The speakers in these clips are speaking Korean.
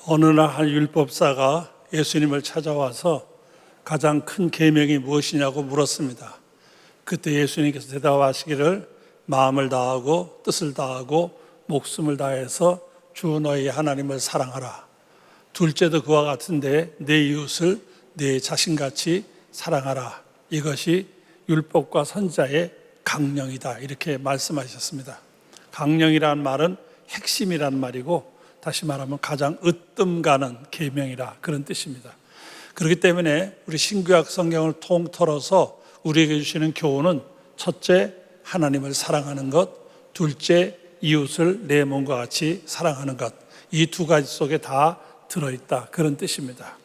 어느 날 한 율법사가 예수님을 찾아와서 가장 큰 계명이 무엇이냐고 물었습니다. 그때 예수님께서 대답하시기를 마음을 다하고 뜻을 다하고 목숨을 다해서 주 너희 하나님을 사랑하라. 둘째도 그와 같은데 내 이웃을 내 자신같이 사랑하라. 이것이 율법과 선지자의 강령이다. 이렇게 말씀하셨습니다. 강령이라는 말은 핵심이라는 말이고 다시 말하면 가장 으뜸 가는 계명이라 그런 뜻입니다. 그렇기 때문에 우리 신구약 성경을 통틀어서 우리에게 주시는 교훈은 첫째, 하나님을 사랑하는 것, 둘째, 이웃을 내 몸과 같이 사랑하는 것, 이 두 가지 속에 다 들어있다 그런 뜻입니다.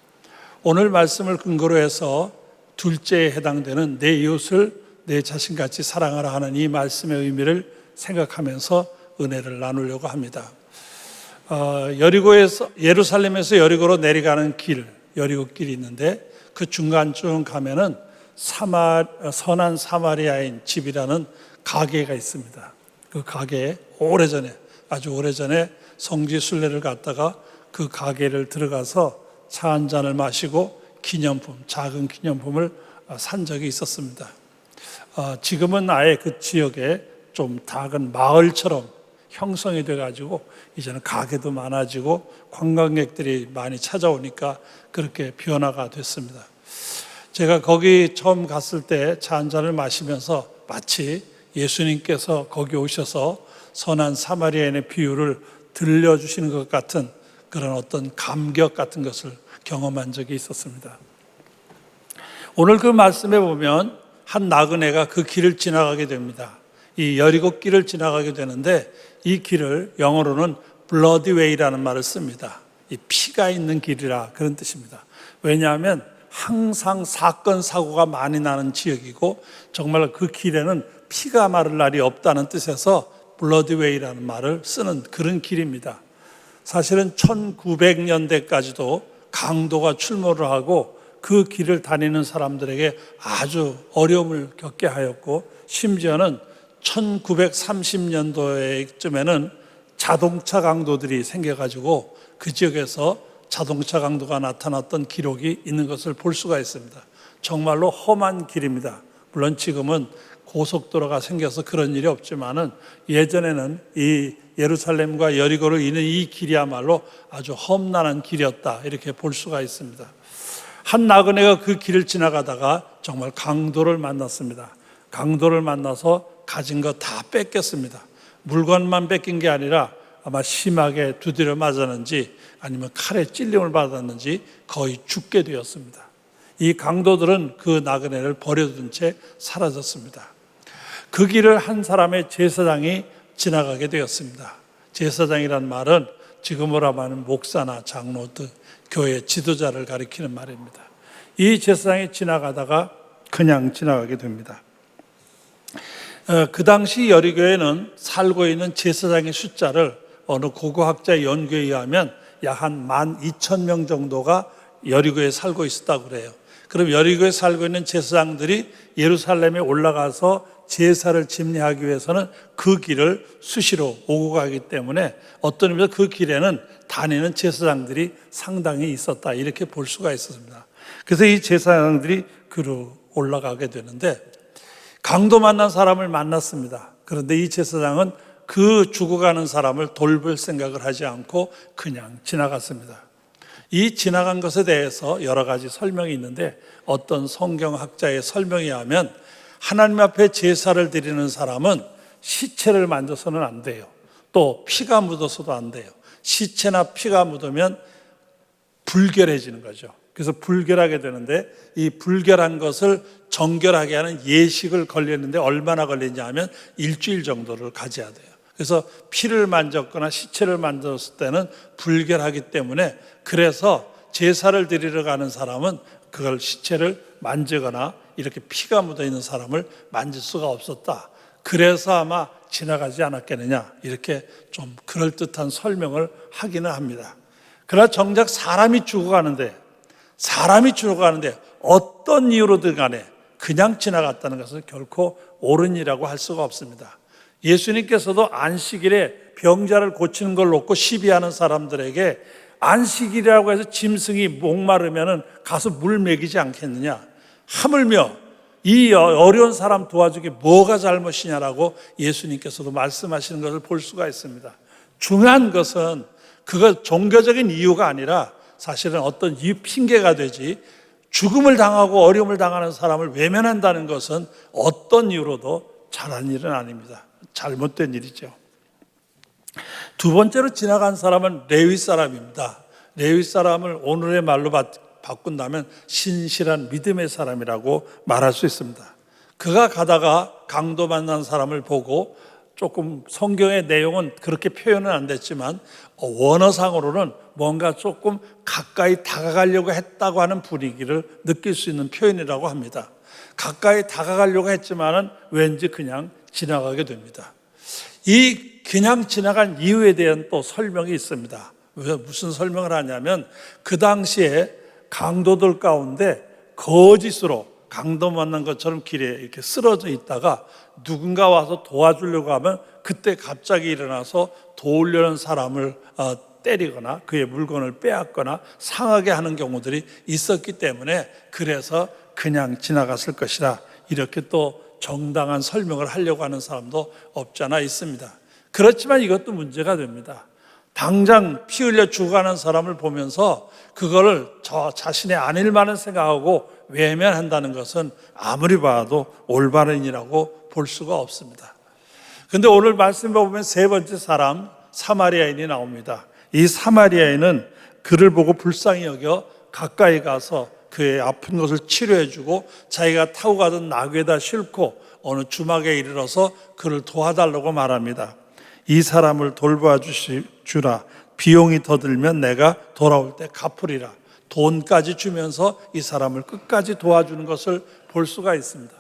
오늘 말씀을 근거로 해서 둘째에 해당되는 내 이웃을 내 자신같이 사랑하라 하는 이 말씀의 의미를 생각하면서 은혜를 나누려고 합니다. 예루살렘에서 여리고로 내려가는 길, 여리고길이 있는데 그 중간쯤 가면은 선한 사마리아인 집이라는 가게가 있습니다. 그 가게에 아주 오래전에 성지 순례를 갔다가 그 가게를 들어가서 차 한 잔을 마시고 작은 기념품을 산 적이 있었습니다. 지금은 아예 그 지역에 좀 작은 마을처럼 형성이 돼가지고 이제는 가게도 많아지고 관광객들이 많이 찾아오니까 그렇게 변화가 됐습니다. 제가 거기 처음 갔을 때 차 한 잔을 마시면서 마치 예수님께서 거기 오셔서 선한 사마리아인의 비유를 들려주시는 것 같은 그런 어떤 감격 같은 것을 경험한 적이 있었습니다. 오늘 그 말씀에 보면 한 나그네가 그 길을 지나가게 됩니다. 이 여리고 길을 지나가게 되는데 이 길을 영어로는 bloody way라는 말을 씁니다. 이 피가 있는 길이라 그런 뜻입니다. 왜냐하면 항상 사건 사고가 많이 나는 지역이고 정말 그 길에는 피가 마를 날이 없다는 뜻에서 bloody way라는 말을 쓰는 그런 길입니다. 사실은 1900년대까지도 강도가 출몰을 하고 그 길을 다니는 사람들에게 아주 어려움을 겪게 하였고 심지어는 1930년도에쯤에는 자동차 강도들이 생겨가지고 그 지역에서 자동차 강도가 나타났던 기록이 있는 것을 볼 수가 있습니다. 정말로 험한 길입니다. 물론 지금은 고속도로가 생겨서 그런 일이 없지만은 예전에는 이 예루살렘과 여리고를 잇는 이 길이야말로 아주 험난한 길이었다 이렇게 볼 수가 있습니다. 한 나그네가 그 길을 지나가다가 정말 강도를 만났습니다. 강도를 만나서 가진 거 다 뺏겼습니다. 물건만 뺏긴 게 아니라 아마 심하게 두드려 맞았는지 아니면 칼에 찔림을 받았는지 거의 죽게 되었습니다. 이 강도들은 그 나그네를 버려둔 채 사라졌습니다. 그 길을 한 사람의 제사장이 지나가게 되었습니다. 제사장이란 말은 지금으로 말하면 목사나 장로 등 교회 지도자를 가리키는 말입니다. 이 제사장이 지나가다가 그냥 지나가게 됩니다. 그 당시 여리고에는 살고 있는 제사장의 숫자를 어느 고고학자의 연구에 의하면 약 한 12,000명 정도가 여리고에 살고 있었다고 그래요. 그럼 여리고에 살고 있는 제사장들이 예루살렘에 올라가서 제사를 집례하기 위해서는 그 길을 수시로 오고 가기 때문에 어떤 의미에서 그 길에는 다니는 제사장들이 상당히 있었다 이렇게 볼 수가 있었습니다. 그래서 이 제사장들이 그로 올라가게 되는데 강도 만난 사람을 만났습니다. 그런데 이 제사장은 그 죽어가는 사람을 돌볼 생각을 하지 않고 그냥 지나갔습니다. 이 지나간 것에 대해서 여러 가지 설명이 있는데 어떤 성경학자의 설명에 하면 하나님 앞에 제사를 드리는 사람은 시체를 만져서는 안 돼요. 또 피가 묻어서도 안 돼요. 시체나 피가 묻으면 불결해지는 거죠. 그래서 불결하게 되는데 이 불결한 것을 정결하게 하는 예식을 걸렸는데 얼마나 걸리냐 하면 일주일 정도를 가져야 돼요. 그래서 피를 만졌거나 시체를 만졌을 때는 불결하기 때문에 그래서 제사를 드리러 가는 사람은 그걸 시체를 만지거나 이렇게 피가 묻어 있는 사람을 만질 수가 없었다. 그래서 아마 지나가지 않았겠느냐 이렇게 좀 그럴듯한 설명을 하기는 합니다. 그러나 정작 사람이 죽어가는데 어떤 이유로든 간에 그냥 지나갔다는 것은 결코 옳은 일이라고 할 수가 없습니다. 예수님께서도 안식일에 병자를 고치는 걸 놓고 시비하는 사람들에게 안식일이라고 해서 짐승이 목마르면 가서 물 먹이지 않겠느냐. 하물며 이 어려운 사람 도와주기 뭐가 잘못이냐라고 예수님께서도 말씀하시는 것을 볼 수가 있습니다. 중요한 것은 그거 종교적인 이유가 아니라 사실은 어떤 이유 핑계가 되지, 죽음을 당하고 어려움을 당하는 사람을 외면한다는 것은 어떤 이유로도 잘한 일은 아닙니다. 잘못된 일이죠. 두 번째로 지나간 사람은 레위 사람입니다. 레위 사람을 오늘의 말로 바꾼다면 신실한 믿음의 사람이라고 말할 수 있습니다. 그가 가다가 강도 만난 사람을 보고, 조금 성경의 내용은 그렇게 표현은 안 됐지만 원어상으로는 뭔가 조금 가까이 다가가려고 했다고 하는 분위기를 느낄 수 있는 표현이라고 합니다. 가까이 다가가려고 했지만은 왠지 그냥 지나가게 됩니다. 이 그냥 지나간 이유에 대한 또 설명이 있습니다. 무슨 설명을 하냐면, 그 당시에 강도들 가운데 거짓으로 강도 만난 것처럼 길에 이렇게 쓰러져 있다가 누군가 와서 도와주려고 하면 그때 갑자기 일어나서 도우려는 사람을 때리거나 그의 물건을 빼앗거나 상하게 하는 경우들이 있었기 때문에, 그래서 그냥 지나갔을 것이라, 이렇게 또 정당한 설명을 하려고 하는 사람도 없지 않아 있습니다. 그렇지만 이것도 문제가 됩니다. 당장 피 흘려 죽어가는 사람을 보면서 그거를 저 자신의 아닐 만은 생각하고 외면한다는 것은 아무리 봐도 올바른 일이라고 볼 수가 없습니다. 그런데 오늘 말씀에 보면 세 번째 사람, 사마리아인이 나옵니다. 이 사마리아인은 그를 보고 불쌍히 여겨 가까이 가서 그의 아픈 것을 치료해주고 자기가 타고 가던 나귀에다 싣고 어느 주막에 이르러서 그를 도와달라고 말합니다. 이 사람을 돌봐 주라. 비용이 더 들면 내가 돌아올 때 갚으리라. 돈까지 주면서 이 사람을 끝까지 도와주는 것을 볼 수가 있습니다.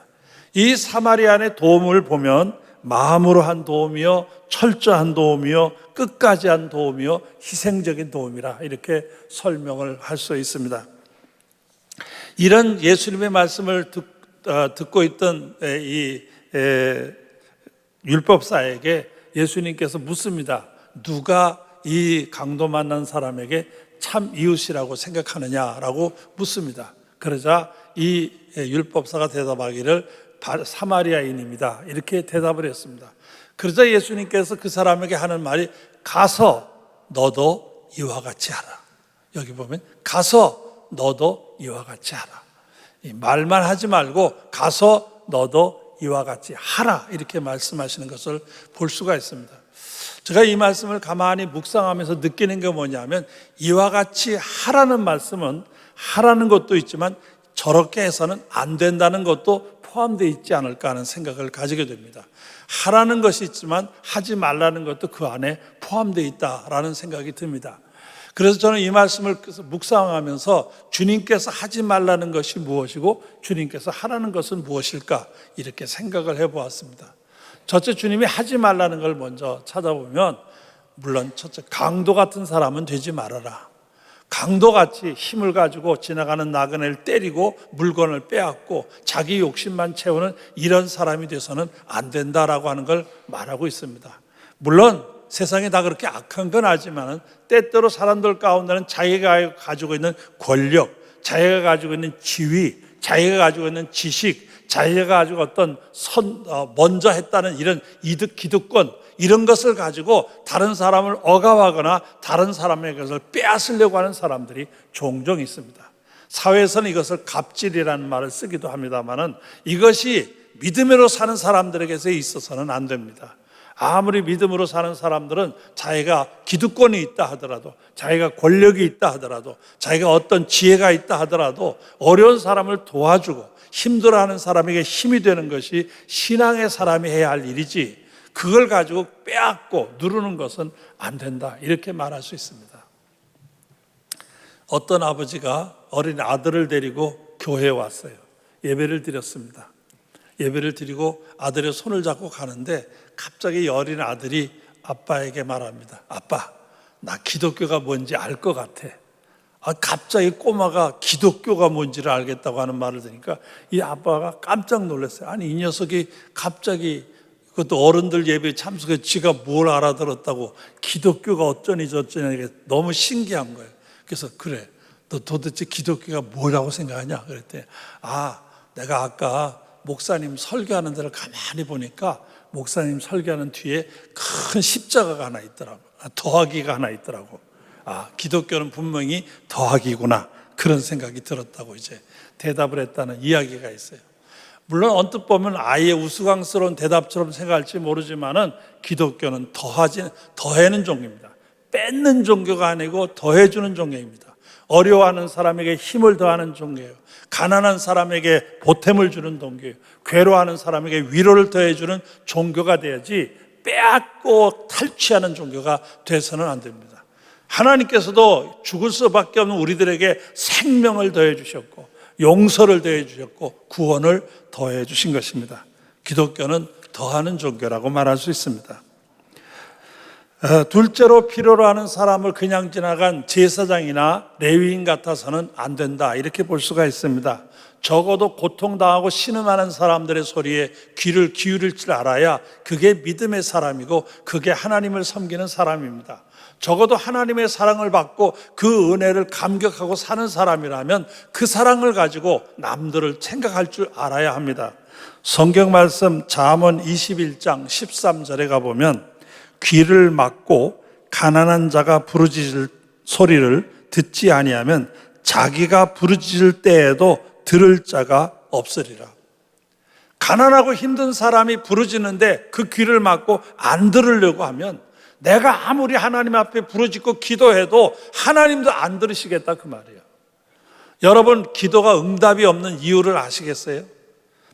이 사마리아인의 도움을 보면 마음으로 한 도움이요, 철저한 도움이요, 끝까지 한 도움이요, 희생적인 도움이라 이렇게 설명을 할 수 있습니다. 이런 예수님의 말씀을 듣고 있던 이 율법사에게 예수님께서 묻습니다. 누가 이 강도 만난 사람에게 참 이웃이라고 생각하느냐라고 묻습니다. 그러자 이 율법사가 대답하기를 사마리아인입니다, 이렇게 대답을 했습니다. 그러자 예수님께서 그 사람에게 하는 말이, 가서 너도 이와 같이 하라. 여기 보면 가서 너도 이와 같이 하라. 말만 하지 말고 가서 너도 이와 같이 하라, 이렇게 말씀하시는 것을 볼 수가 있습니다. 제가 이 말씀을 가만히 묵상하면서 느끼는 게 뭐냐면, 이와 같이 하라는 말씀은 하라는 것도 있지만 저렇게 해서는 안 된다는 것도 포함되어 있지 않을까 하는 생각을 가지게 됩니다. 하라는 것이 있지만 하지 말라는 것도 그 안에 포함되어 있다라는 생각이 듭니다. 그래서 저는 이 말씀을 묵상하면서 주님께서 하지 말라는 것이 무엇이고 주님께서 하라는 것은 무엇일까, 이렇게 생각을 해보았습니다. 첫째, 주님이 하지 말라는 걸 먼저 찾아보면, 물론 첫째, 강도 같은 사람은 되지 말아라. 강도같이 힘을 가지고 지나가는 나그네를 때리고 물건을 빼앗고 자기 욕심만 채우는 이런 사람이 돼서는 안 된다라고 하는 걸 말하고 있습니다. 물론 세상에 다 그렇게 악한 건 아니지만 때때로 사람들 가운데는 자기가 가지고 있는 권력, 자기가 가지고 있는 지위, 자기가 가지고 있는 지식, 자기가 가지고 어떤 먼저 했다는 이런 이득, 기득권, 이런 것을 가지고 다른 사람을 억압하거나 다른 사람의 것을 빼앗으려고 하는 사람들이 종종 있습니다. 사회에서는 이것을 갑질이라는 말을 쓰기도 합니다만, 이것이 믿음으로 사는 사람들에게 있어서는 안 됩니다. 아무리 믿음으로 사는 사람들은 자기가 기득권이 있다 하더라도, 자기가 권력이 있다 하더라도, 자기가 어떤 지혜가 있다 하더라도 어려운 사람을 도와주고 힘들어하는 사람에게 힘이 되는 것이 신앙의 사람이 해야 할 일이지, 그걸 가지고 빼앗고 누르는 것은 안 된다, 이렇게 말할 수 있습니다. 어떤 아버지가 어린 아들을 데리고 교회에 왔어요. 예배를 드렸습니다. 예배를 드리고 아들의 손을 잡고 가는데 갑자기 어린 아들이 아빠에게 말합니다. 아빠, 나 기독교가 뭔지 알 것 같아. 갑자기 꼬마가 기독교가 뭔지를 알겠다고 하는 말을 들으니까 이 아빠가 깜짝 놀랐어요. 아니, 이 녀석이 갑자기 그것도 어른들 예배에 참석해 지가 뭘 알아들었다고 기독교가 어쩌니 저쩌니 이게 너무 신기한 거예요. 그래서 그래, 너 도대체 기독교가 뭐라고 생각하냐? 그랬더니 내가 아까 목사님 설교하는 데를 가만히 보니까 목사님 설교하는 뒤에 큰 십자가가 하나 있더라고. 더하기가 하나 있더라고. 기독교는 분명히 더하기구나. 그런 생각이 들었다고 이제 대답을 했다는 이야기가 있어요. 물론 언뜻 보면 아예 우스꽝스러운 대답처럼 생각할지 모르지만은 기독교는 더해는 종교입니다. 뺏는 종교가 아니고 더해주는 종교입니다. 어려워하는 사람에게 힘을 더하는 종교예요. 가난한 사람에게 보탬을 주는 종교예요. 괴로워하는 사람에게 위로를 더해주는 종교가 돼야지 빼앗고 탈취하는 종교가 돼서는 안 됩니다. 하나님께서도 죽을 수밖에 없는 우리들에게 생명을 더해 주셨고 용서를 더해 주셨고 구원을 더해 주신 것입니다. 기독교는 더하는 종교라고 말할 수 있습니다. 둘째로 필요로 하는 사람을 그냥 지나간 제사장이나 레위인 같아서는 안 된다, 이렇게 볼 수가 있습니다. 적어도 고통당하고 신음하는 사람들의 소리에 귀를 기울일 줄 알아야 그게 믿음의 사람이고 그게 하나님을 섬기는 사람입니다. 적어도 하나님의 사랑을 받고 그 은혜를 감격하고 사는 사람이라면 그 사랑을 가지고 남들을 생각할 줄 알아야 합니다. 성경 말씀 잠언 21장 13절에 가보면 귀를 막고 가난한 자가 부르짖을 소리를 듣지 아니하면 자기가 부르짖을 때에도 들을 자가 없으리라. 가난하고 힘든 사람이 부르짖는데 그 귀를 막고 안 들으려고 하면 내가 아무리 하나님 앞에 부르짖고 기도해도 하나님도 안 들으시겠다, 그 말이에요. 여러분, 기도가 응답이 없는 이유를 아시겠어요?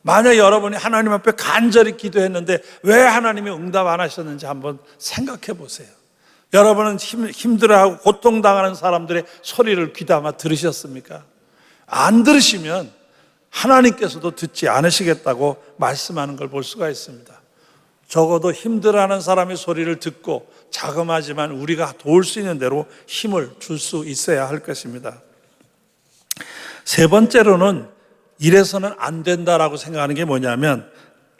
만약 여러분이 하나님 앞에 간절히 기도했는데 왜 하나님이 응답 안 하셨는지 한번 생각해 보세요. 여러분은 힘들어하고 고통당하는 사람들의 소리를 귀담아 들으셨습니까? 안 들으시면 하나님께서도 듣지 않으시겠다고 말씀하는 걸 볼 수가 있습니다. 적어도 힘들어하는 사람의 소리를 듣고 자그마지만 우리가 도울 수 있는 대로 힘을 줄 수 있어야 할 것입니다. 세 번째로는 이래서는 안 된다라고 생각하는 게 뭐냐면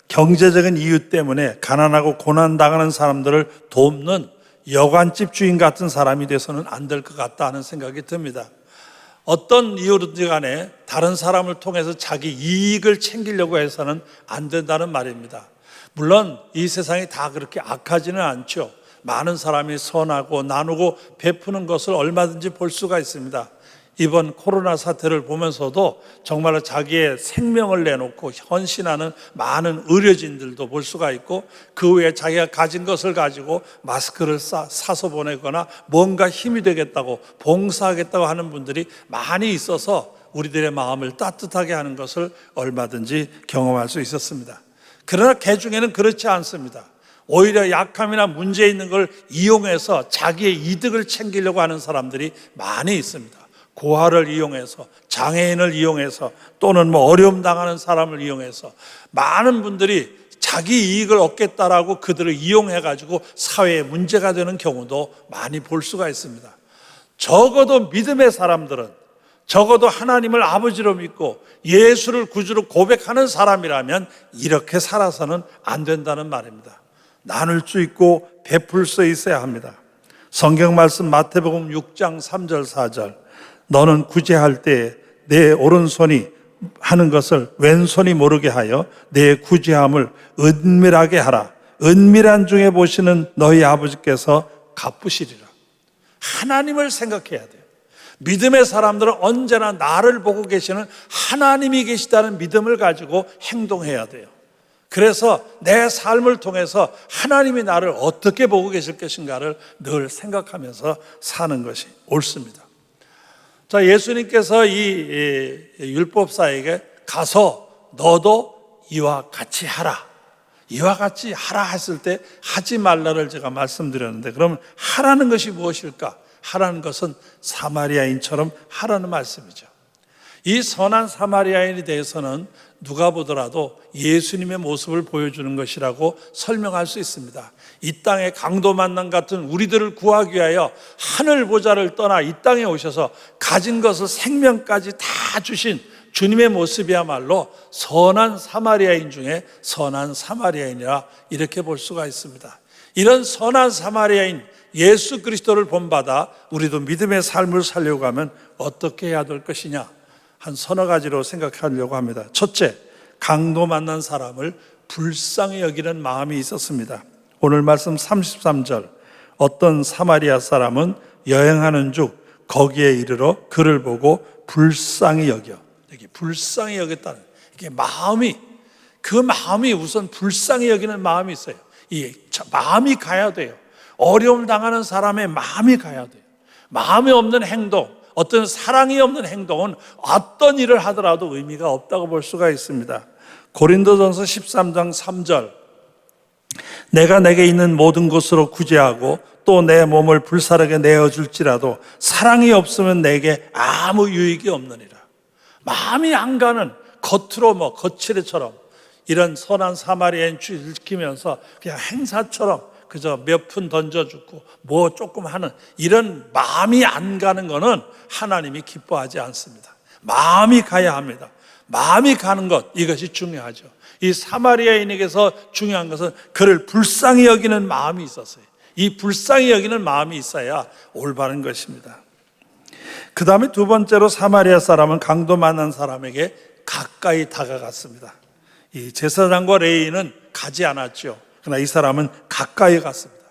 경제적인 이유 때문에 가난하고 고난당하는 사람들을 돕는 여관집 주인 같은 사람이 돼서는 안 될 것 같다 하는 생각이 듭니다. 어떤 이유든지 간에 다른 사람을 통해서 자기 이익을 챙기려고 해서는 안 된다는 말입니다. 물론 이 세상이 다 그렇게 악하지는 않죠. 많은 사람이 선하고 나누고 베푸는 것을 얼마든지 볼 수가 있습니다. 이번 코로나 사태를 보면서도 정말로 자기의 생명을 내놓고 헌신하는 많은 의료진들도 볼 수가 있고, 그 외에 자기가 가진 것을 가지고 마스크를 사서 보내거나 뭔가 힘이 되겠다고 봉사하겠다고 하는 분들이 많이 있어서 우리들의 마음을 따뜻하게 하는 것을 얼마든지 경험할 수 있었습니다. 그러나 그 중에는 그렇지 않습니다. 오히려 약함이나 문제 있는 걸 이용해서 자기의 이득을 챙기려고 하는 사람들이 많이 있습니다. 고아를 이용해서, 장애인을 이용해서, 또는 어려움 당하는 사람을 이용해서 많은 분들이 자기 이익을 얻겠다라고 그들을 이용해가지고 사회에 문제가 되는 경우도 많이 볼 수가 있습니다. 적어도 믿음의 사람들은, 적어도 하나님을 아버지로 믿고 예수를 구주로 고백하는 사람이라면 이렇게 살아서는 안 된다는 말입니다. 나눌 수 있고 베풀 수 있어야 합니다. 성경 말씀 마태복음 6장 3절 4절, 너는 구제할 때 내 오른손이 하는 것을 왼손이 모르게 하여 내 구제함을 은밀하게 하라. 은밀한 중에 보시는 너희 아버지께서 갚으시리라. 하나님을 생각해야 돼요. 믿음의 사람들은 언제나 나를 보고 계시는 하나님이 계시다는 믿음을 가지고 행동해야 돼요. 그래서 내 삶을 통해서 하나님이 나를 어떻게 보고 계실 것인가를 늘 생각하면서 사는 것이 옳습니다. 자, 예수님께서 이 율법사에게 가서 너도 이와 같이 하라, 이와 같이 하라 했을 때 하지 말라를 제가 말씀드렸는데, 그러면 하라는 것이 무엇일까? 하라는 것은 사마리아인처럼 하라는 말씀이죠. 이 선한 사마리아인에 대해서는 누가 보더라도 예수님의 모습을 보여주는 것이라고 설명할 수 있습니다. 이 땅의 강도 만난 같은 우리들을 구하기 위하여 하늘 보좌를 떠나 이 땅에 오셔서 가진 것을 생명까지 다 주신 주님의 모습이야말로 선한 사마리아인 중에 선한 사마리아인이라 이렇게 볼 수가 있습니다. 이런 선한 사마리아인 예수 그리스도를 본받아 우리도 믿음의 삶을 살려고 하면 어떻게 해야 될 것이냐, 한 서너 가지로 생각하려고 합니다. 첫째, 강도 만난 사람을 불쌍히 여기는 마음이 있었습니다. 오늘 말씀 33절, 어떤 사마리아 사람은 여행하는 중 거기에 이르러 그를 보고 불쌍히 여겨. 여기 불쌍히 여겼다는, 이게 마음이, 그 마음이 우선 불쌍히 여기는 마음이 있어요. 이 마음이 가야 돼요. 어려움 당하는 사람의 마음이 가야 돼요. 마음이 없는 행동, 어떤 사랑이 없는 행동은 어떤 일을 하더라도 의미가 없다고 볼 수가 있습니다. 고린도전서 13장 3절, 내가 내게 있는 모든 것으로 구제하고 또 내 몸을 불사르게 내어줄지라도 사랑이 없으면 내게 아무 유익이 없느니라. 마음이 안 가는, 겉으로 거칠애처럼 이런 선한 사마리아인 주의를 지키면서 그냥 행사처럼 그저 몇 푼 던져주고 뭐 조금 하는 이런 마음이 안 가는 거는 하나님이 기뻐하지 않습니다. 마음이 가야 합니다. 마음이 가는 것, 이것이 중요하죠. 이 사마리아인에게서 중요한 것은 그를 불쌍히 여기는 마음이 있었어요. 이 불쌍히 여기는 마음이 있어야 올바른 것입니다. 그 다음에 두 번째로 사마리아 사람은 강도 만난 사람에게 가까이 다가갔습니다. 이 제사장과 레위인은 가지 않았죠. 그러나 이 사람은 가까이 갔습니다.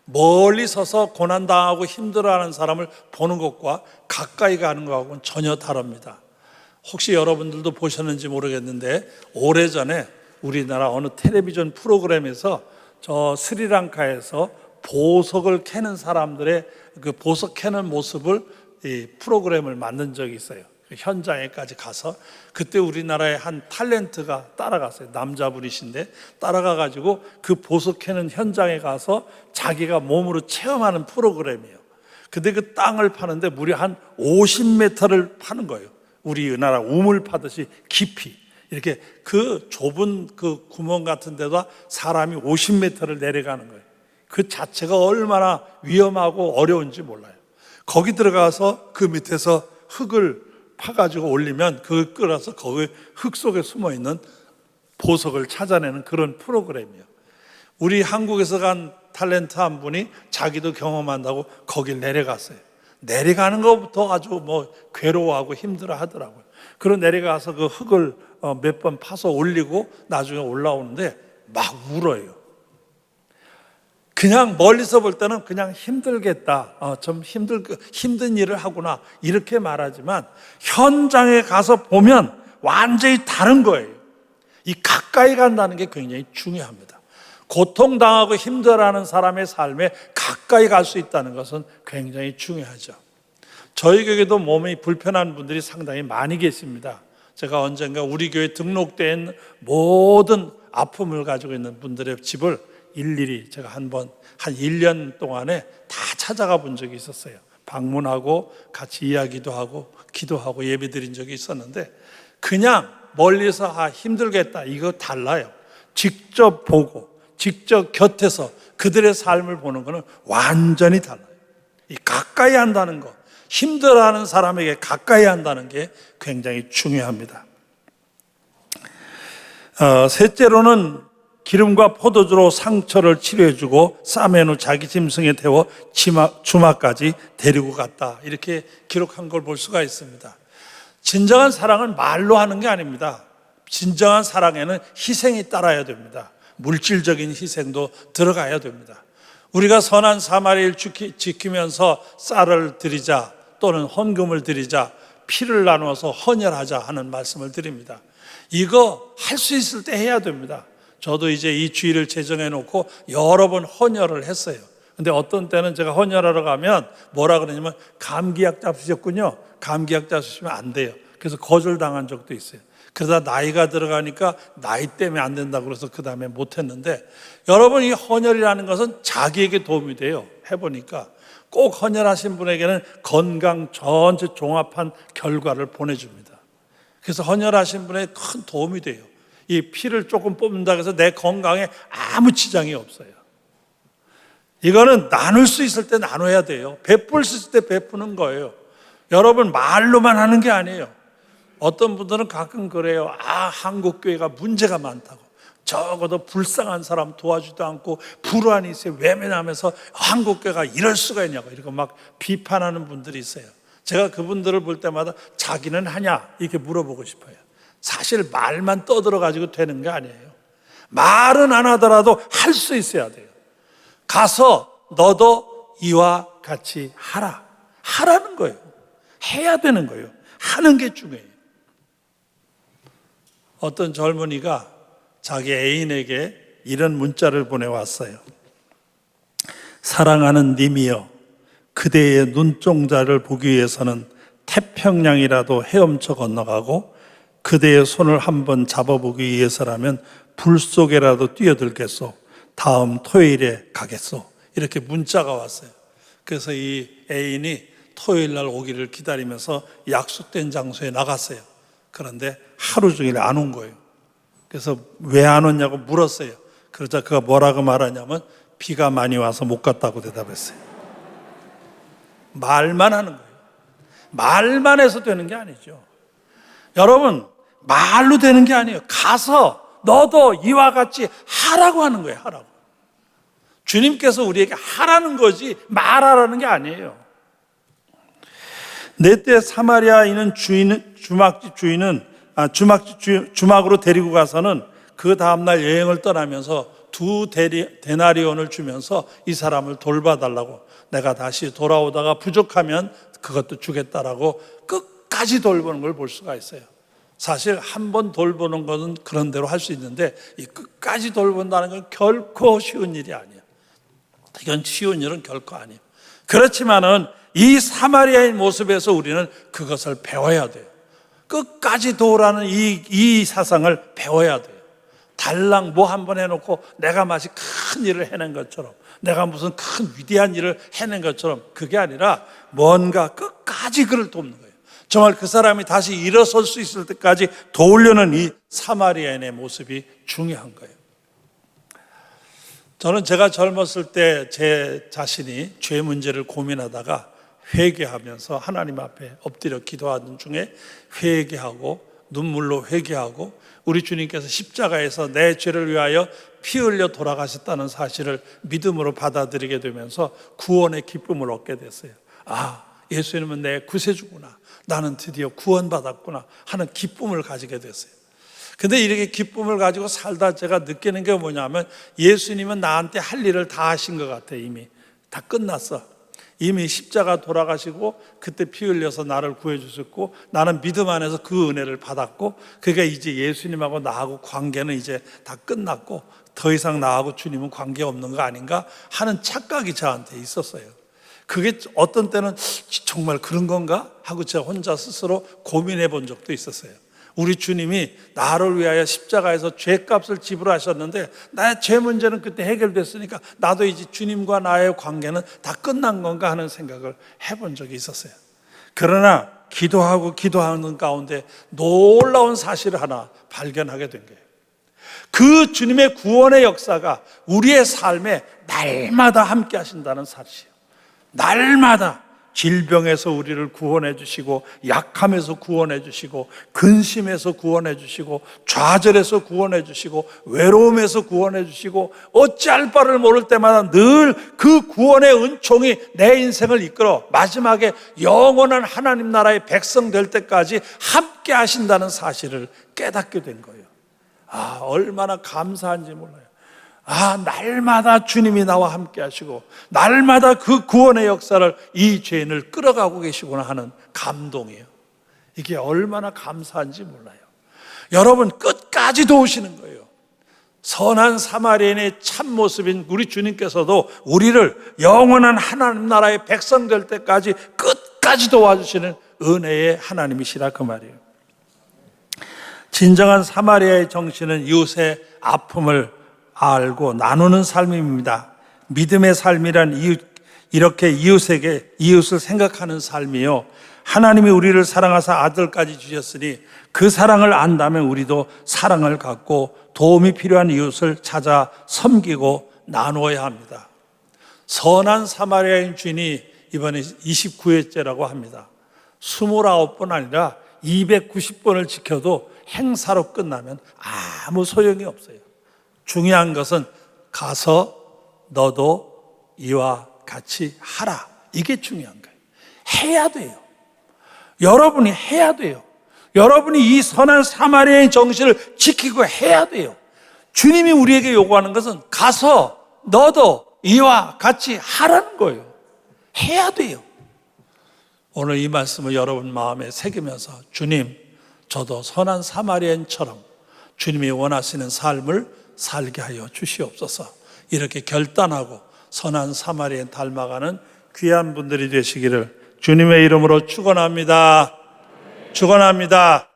멀리 서서 고난당하고 힘들어하는 사람을 보는 것과 가까이 가는 것하고는 전혀 다릅니다. 혹시 여러분들도 보셨는지 모르겠는데 오래전에 우리나라 어느 텔레비전 프로그램에서 저 스리랑카에서 보석을 캐는 사람들의 그 보석 캐는 모습을 이 프로그램을 만든 적이 있어요. 현장에까지 가서 그때 우리나라의 한 탤런트가 따라갔어요. 남자분이신데 따라가가지고 그 보석 캐는 현장에 가서 자기가 몸으로 체험하는 프로그램이에요. 근데 그 땅을 파는데 무려 한 50m를 파는 거예요. 우리나라 우물 파듯이 깊이 이렇게 그 좁은 그 구멍 같은 데다 사람이 50m를 내려가는 거예요. 그 자체가 얼마나 위험하고 어려운지 몰라요. 거기 들어가서 그 밑에서 흙을 파가지고 올리면 그걸 끌어서 거기 흙 속에 숨어있는 보석을 찾아내는 그런 프로그램이에요. 우리 한국에서 간 탤런트 한 분이 자기도 경험한다고 거길 내려갔어요. 내려가는 것부터 아주 괴로워하고 힘들어 하더라고요. 그런 내려가서 그 흙을 몇 번 파서 올리고 나중에 올라오는데 막 울어요. 그냥 멀리서 볼 때는 그냥 힘들겠다, 좀 힘든 일을 하구나 이렇게 말하지만 현장에 가서 보면 완전히 다른 거예요. 이 가까이 간다는 게 굉장히 중요합니다. 고통당하고 힘들어하는 사람의 삶에 가까이 갈 수 있다는 것은 굉장히 중요하죠. 저희 교회도 몸이 불편한 분들이 상당히 많이 계십니다. 제가 언젠가 우리 교회 등록된 모든 아픔을 가지고 있는 분들의 집을 일일이 제가 한 1년 동안에 다 찾아가 본 적이 있었어요. 방문하고 같이 이야기도 하고 기도하고 예배 드린 적이 있었는데 그냥 멀리서 힘들겠다 이거 달라요. 직접 보고 직접 곁에서 그들의 삶을 보는 것은 완전히 달라요. 이 가까이 한다는 것, 힘들어하는 사람에게 가까이 한다는 게 굉장히 중요합니다. 셋째로는 기름과 포도주로 상처를 치료해주고 싸맨 후 자기 짐승에 태워 주마까지 데리고 갔다. 이렇게 기록한 걸 볼 수가 있습니다. 진정한 사랑은 말로 하는 게 아닙니다. 진정한 사랑에는 희생이 따라야 됩니다. 물질적인 희생도 들어가야 됩니다. 우리가 선한 사마리아를 지키면서 쌀을 드리자 또는 헌금을 드리자 피를 나누어서 헌혈하자 하는 말씀을 드립니다. 이거 할 수 있을 때 해야 됩니다. 저도 이제 이 주일을 제정해 놓고 여러 번 헌혈을 했어요. 근데 어떤 때는 제가 헌혈하러 가면 뭐라 그러냐면 감기약 잡수셨군요. 감기약 잡수시면 안 돼요. 그래서 거절당한 적도 있어요. 그러다 나이가 들어가니까 나이 때문에 안 된다고 그래서 그 다음에 못했는데 여러분 이 헌혈이라는 것은 자기에게 도움이 돼요. 해보니까 꼭 헌혈하신 분에게는 건강 전체 종합한 결과를 보내줍니다. 그래서 헌혈하신 분에게 큰 도움이 돼요. 이 피를 조금 뽑는다고 해서 내 건강에 아무 지장이 없어요. 이거는 나눌 수 있을 때 나눠야 돼요. 베풀 수 있을 때 베푸는 거예요. 여러분 말로만 하는 게 아니에요. 어떤 분들은 가끔 그래요. 한국 교회가 문제가 많다고. 적어도 불쌍한 사람 도와주지도 않고 불안이 있어요. 외면하면서 한국 교회가 이럴 수가 있냐고 이렇게 막 비판하는 분들이 있어요. 제가 그분들을 볼 때마다 자기는 하냐 이렇게 물어보고 싶어요. 사실 말만 떠들어가지고 되는 게 아니에요. 말은 안 하더라도 할 수 있어야 돼요. 가서 너도 이와 같이 하라. 하라는 거예요. 해야 되는 거예요. 하는 게 중요해요. 어떤 젊은이가 자기 애인에게 이런 문자를 보내왔어요. 사랑하는 님이여, 그대의 눈동자를 보기 위해서는 태평양이라도 헤엄쳐 건너가고 그대의 손을 한번 잡아보기 위해서라면 불 속에라도 뛰어들겠소. 다음 토요일에 가겠소. 이렇게 문자가 왔어요. 그래서 이 애인이 토요일 날 오기를 기다리면서 약속된 장소에 나갔어요. 그런데 하루 종일 안 온 거예요. 그래서 왜 안 왔냐고 물었어요. 그러자 그가 뭐라고 말하냐면 비가 많이 와서 못 갔다고 대답했어요. 말만 하는 거예요. 말만 해서 되는 게 아니죠. 여러분, 말로 되는 게 아니에요. 가서 너도 이와 같이 하라고 하는 거예요. 하라고. 주님께서 우리에게 하라는 거지 말하라는 게 아니에요. 넷째 사마리아인은 주막집 주인은 주막으로 데리고 가서는 그 다음날 여행을 떠나면서 2데나리온을 주면서 이 사람을 돌봐달라고, 내가 다시 돌아오다가 부족하면 그것도 주겠다라고 끝까지 돌보는 걸 볼 수가 있어요. 사실 한 번 돌보는 것은 그런 대로 할 수 있는데 이 끝까지 돌본다는 건 결코 쉬운 일이 아니에요. 이건 쉬운 일은 결코 아니에요. 그렇지만은 이 사마리아인 모습에서 우리는 그것을 배워야 돼요. 끝까지 도우라는 이 사상을 배워야 돼요. 달랑 뭐 한 번 해놓고 내가 마치 큰 일을 해낸 것처럼, 내가 무슨 큰 위대한 일을 해낸 것처럼, 그게 아니라 뭔가 끝까지 그를 돕는 거예요. 정말 그 사람이 다시 일어설 수 있을 때까지 도우려는 이 사마리아인의 모습이 중요한 거예요. 저는 제가 젊었을 때 제 자신이 죄 문제를 고민하다가 회개하면서 하나님 앞에 엎드려 기도하는 중에 회개하고 눈물로 회개하고 우리 주님께서 십자가에서 내 죄를 위하여 피 흘려 돌아가셨다는 사실을 믿음으로 받아들이게 되면서 구원의 기쁨을 얻게 됐어요. 예수님은 내 구세주구나, 나는 드디어 구원받았구나 하는 기쁨을 가지게 됐어요. 근데 이렇게 기쁨을 가지고 살다 제가 느끼는 게 뭐냐면, 예수님은 나한테 할 일을 다 하신 것 같아요. 이미 다 끝났어. 이미 십자가 돌아가시고 그때 피 흘려서 나를 구해주셨고, 나는 믿음 안에서 그 은혜를 받았고, 그러니까 이제 예수님하고 나하고 관계는 이제 다 끝났고 더 이상 나하고 주님은 관계없는 거 아닌가 하는 착각이 저한테 있었어요. 그게 어떤 때는 정말 그런 건가 하고 제가 혼자 스스로 고민해 본 적도 있었어요. 우리 주님이 나를 위하여 십자가에서 죄값을 지불하셨는데 나의 죄 문제는 그때 해결됐으니까 나도 이제 주님과 나의 관계는 다 끝난 건가 하는 생각을 해본 적이 있었어요. 그러나 기도하는 가운데 놀라운 사실을 하나 발견하게 된 거예요. 그 주님의 구원의 역사가 우리의 삶에 날마다 함께 하신다는 사실이에요. 날마다 질병에서 우리를 구원해 주시고, 약함에서 구원해 주시고, 근심에서 구원해 주시고, 좌절에서 구원해 주시고, 외로움에서 구원해 주시고, 어찌할 바를 모를 때마다 늘 그 구원의 은총이 내 인생을 이끌어 마지막에 영원한 하나님 나라의 백성 될 때까지 함께 하신다는 사실을 깨닫게 된 거예요. 얼마나 감사한지 몰라요. 날마다 주님이 나와 함께 하시고 날마다 그 구원의 역사를 이 죄인을 끌어가고 계시구나 하는 감동이에요. 이게 얼마나 감사한지 몰라요. 여러분, 끝까지 도우시는 거예요. 선한 사마리아인의 참모습인 우리 주님께서도 우리를 영원한 하나님 나라의 백성 될 때까지 끝까지 도와주시는 은혜의 하나님이시라 그 말이에요. 진정한 사마리아의 정신은 이웃의 아픔을 알고 나누는 삶입니다. 믿음의 삶이란 이렇게 이웃을 생각하는 삶이요, 하나님이 우리를 사랑하사 아들까지 주셨으니 그 사랑을 안다면 우리도 사랑을 갖고 도움이 필요한 이웃을 찾아 섬기고 나누어야 합니다. 선한 사마리아인 주인이 이번에 29회째라고 합니다. 29번 아니라 290번을 지켜도 행사로 끝나면 아무 소용이 없어요. 중요한 것은 가서 너도 이와 같이 하라. 이게 중요한 거예요. 해야 돼요. 여러분이 해야 돼요. 여러분이 이 선한 사마리아의 정신을 지키고 해야 돼요. 주님이 우리에게 요구하는 것은 가서 너도 이와 같이 하라는 거예요. 해야 돼요. 오늘 이 말씀을 여러분 마음에 새기면서 주님, 저도 선한 사마리아인처럼 주님이 원하시는 삶을 살게 하여 주시옵소서. 이렇게 결단하고 선한 사마리아인 닮아가는 귀한 분들이 되시기를 주님의 이름으로 축원합니다. 축원합니다.